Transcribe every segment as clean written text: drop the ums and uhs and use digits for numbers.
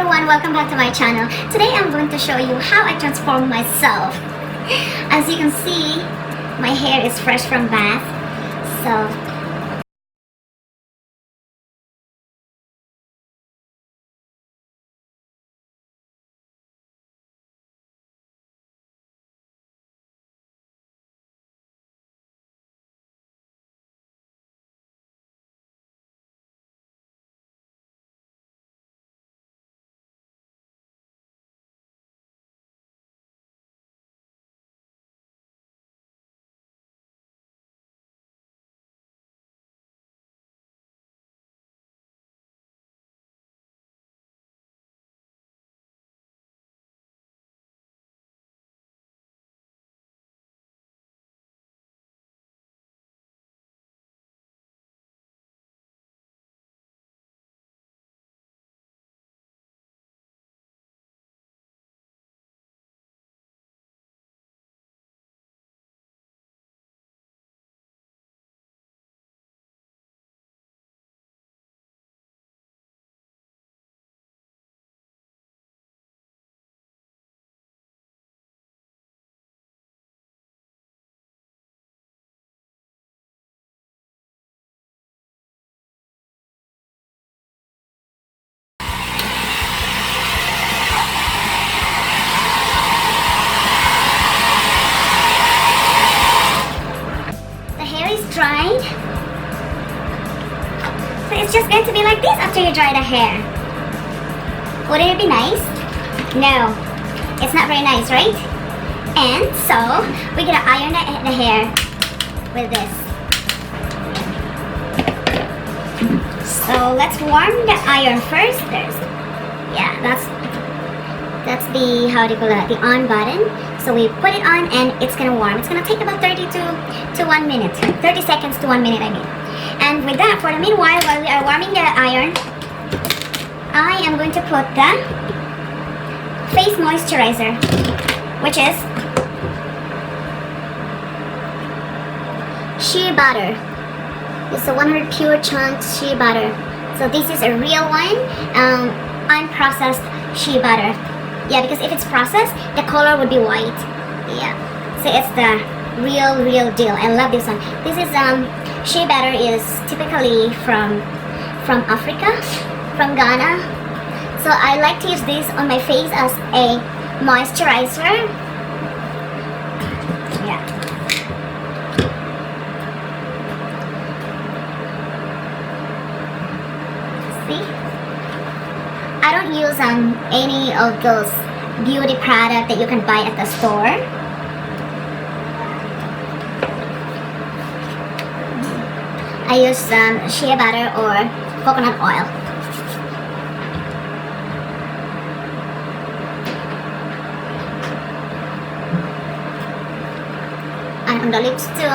everyone, welcome back to my channel. Today I'm going to show you how I transform myself. As you can see, my hair is fresh from bath. So dried. So it's just going to be like this after you dry the hair. Wouldn't it be nice? No, it's not very nice, right? And so we're gonna iron the hair with this. So let's warm the iron first. That's the, how do you call that, the on button. So we put it on and it's gonna warm. It's gonna take about 30 to 1 minute, 30 seconds to 1 minute, I mean. And with that, for the meanwhile, while we are warming the iron, I am going to put the face moisturizer, which is shea butter. It's a 100 pure chunk shea butter. So this is a real one, unprocessed shea butter. Yeah, because if it's processed, the color would be white. Yeah, so it's the real deal. I love this one. This is shea butter is typically from Africa, from Ghana. So I like to use this on my face as a moisturizer. Yeah. See? I don't use any of those beauty products that you can buy at the store. I use shea butter or coconut oil. And on the lips too.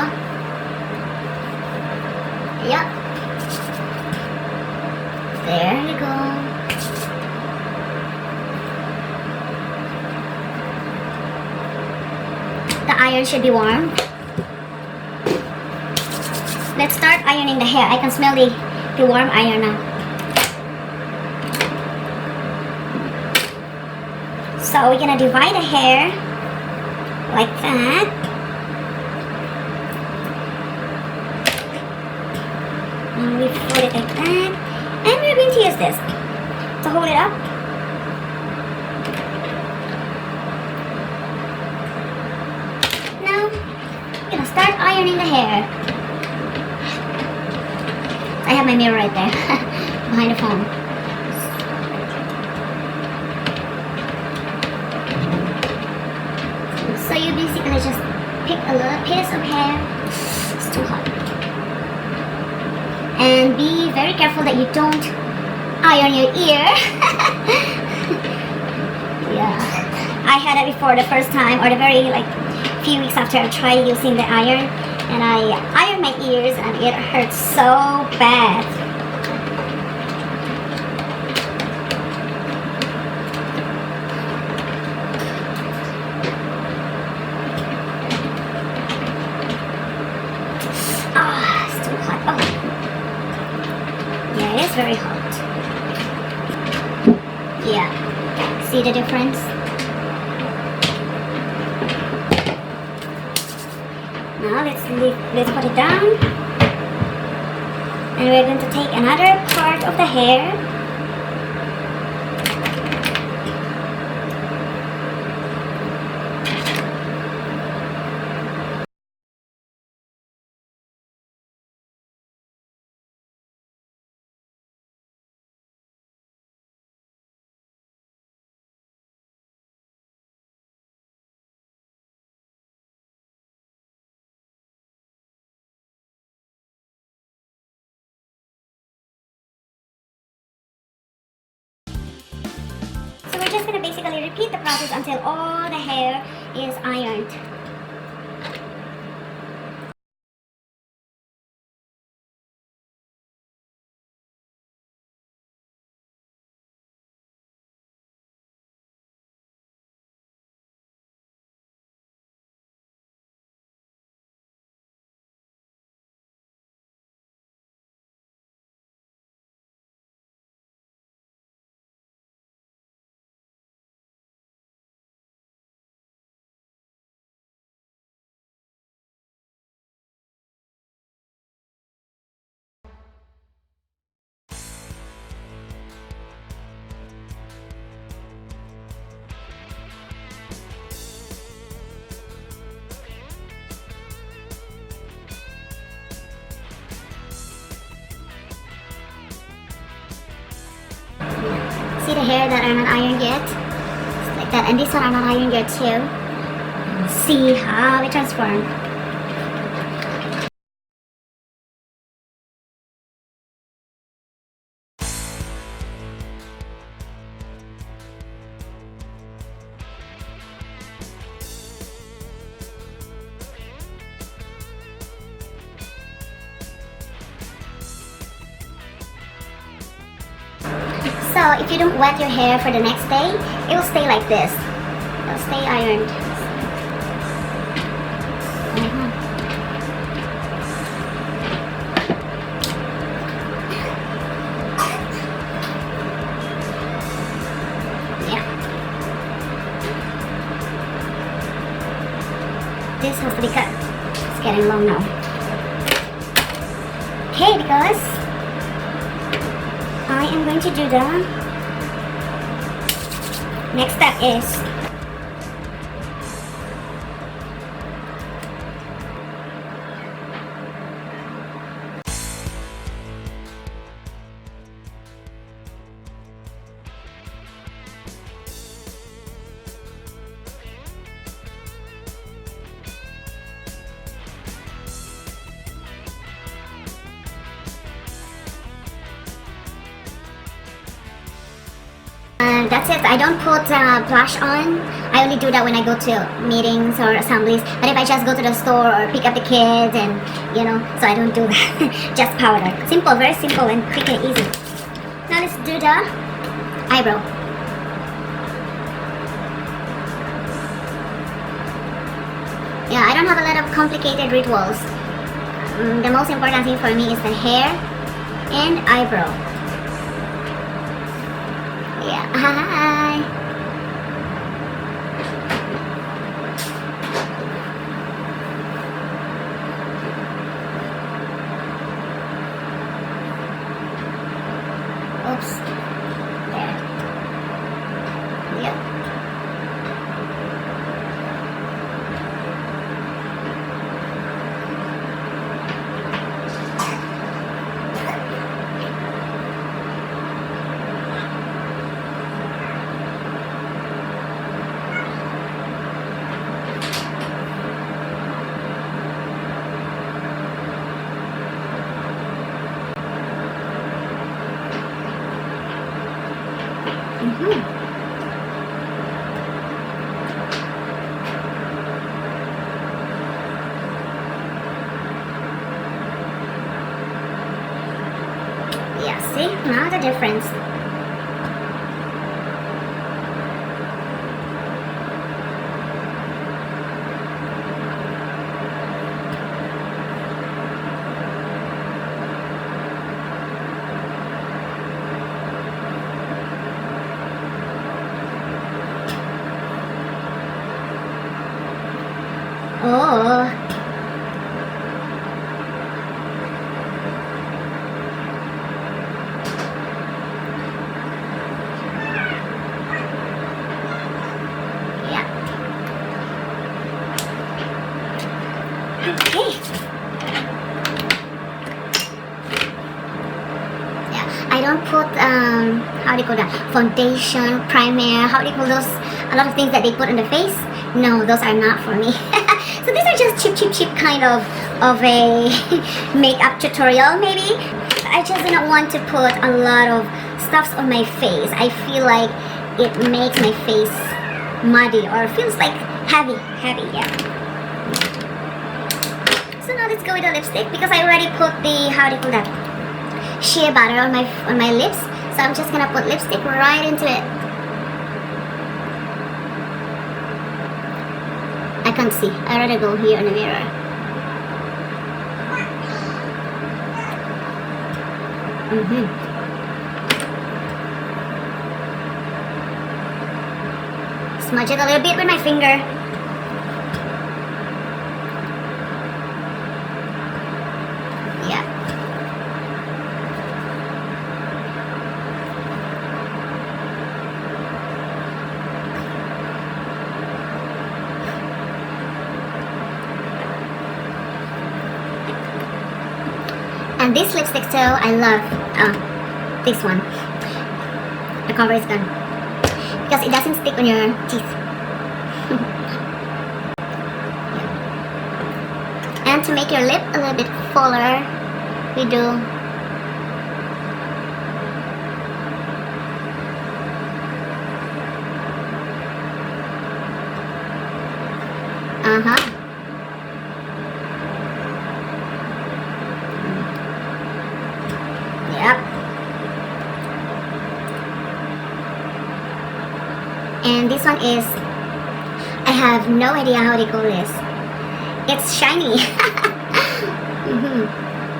Yep. There you go. The iron should be warm. Let's start ironing the hair. I can smell the warm iron now. So we're gonna divide the hair like that. And we fold it like that. And we're going to use this to hold it up. I'm gonna start ironing the hair. I have my mirror right there behind the phone. So you basically just pick a little piece of hair. It's too hot. And be very careful that you don't iron your ear. Yeah, I had it before the first time, or the very few weeks after I tried using the iron, and I ironed my ears and it hurts so bad. It's too hot. Oh. Yeah, it is very hot. Yeah, see the difference? Now let's put it down, and we're going to take another part of the hair. So we're just going to basically repeat the process until all the hair is ironed. See the hair that are not ironed yet? Just like that. And this one are not ironed yet too. See how it transformed. So if you don't wet your hair for the next day, it will stay like this. It will stay ironed. Yeah. This has to be cut. It's getting long now. Okay, because I am going to do the next step is that's it. I don't put blush on. I only do that when I go to meetings or assemblies. But if I just go to the store or pick up the kids and, you know, so I don't do that. Just powder. Simple, very simple and quick and easy. Now let's do the eyebrow. Yeah, I don't have a lot of complicated rituals. The most important thing for me is the hair and eyebrow. Yeah, hi. Oops. There. Yep. Yeah, see? Now the difference. Oh. Yeah. Okay. Yeah, I don't put how do you call that? Foundation, primer, how do you call those? A lot of things that they put on the face. No, those are not for me. So these are just cheap kind of a makeup tutorial maybe. I just didn't want to put a lot of stuffs on my face. I feel like it makes my face muddy or feels like heavy, yeah. So now let's go with the lipstick because I already put the, how do you call that? Shea butter on my lips. So I'm just gonna put lipstick right into it. I can't see. I'd rather go here in the mirror. Smudge it a little bit with my finger. Yeah. And this lipstick too, I love this one. The cover is gone because it doesn't stick on your teeth. Yeah. And to make your lip a little bit fuller, we do Yep. And this one is, I have no idea how they call this. It's shiny.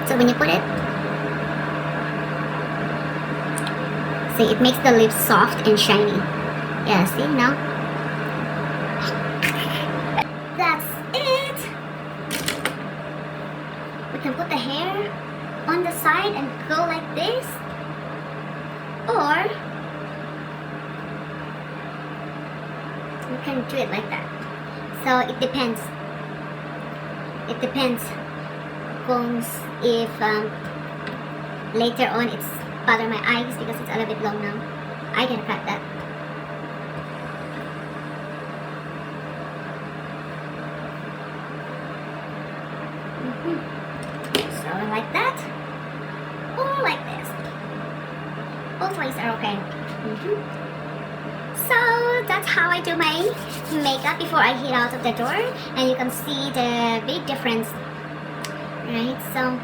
So when you put it, see, it makes the lips soft and shiny. Yeah, see now? That's it. We can put the hair on the side and go like this, or we can do it like that. So it depends. It depends if later on it's bother my eyes because it's a little bit long now. I can cut that. So like that, or like this. Both ways are okay. So that's how I do my makeup before I head out of the door, and you can see the big difference, right? So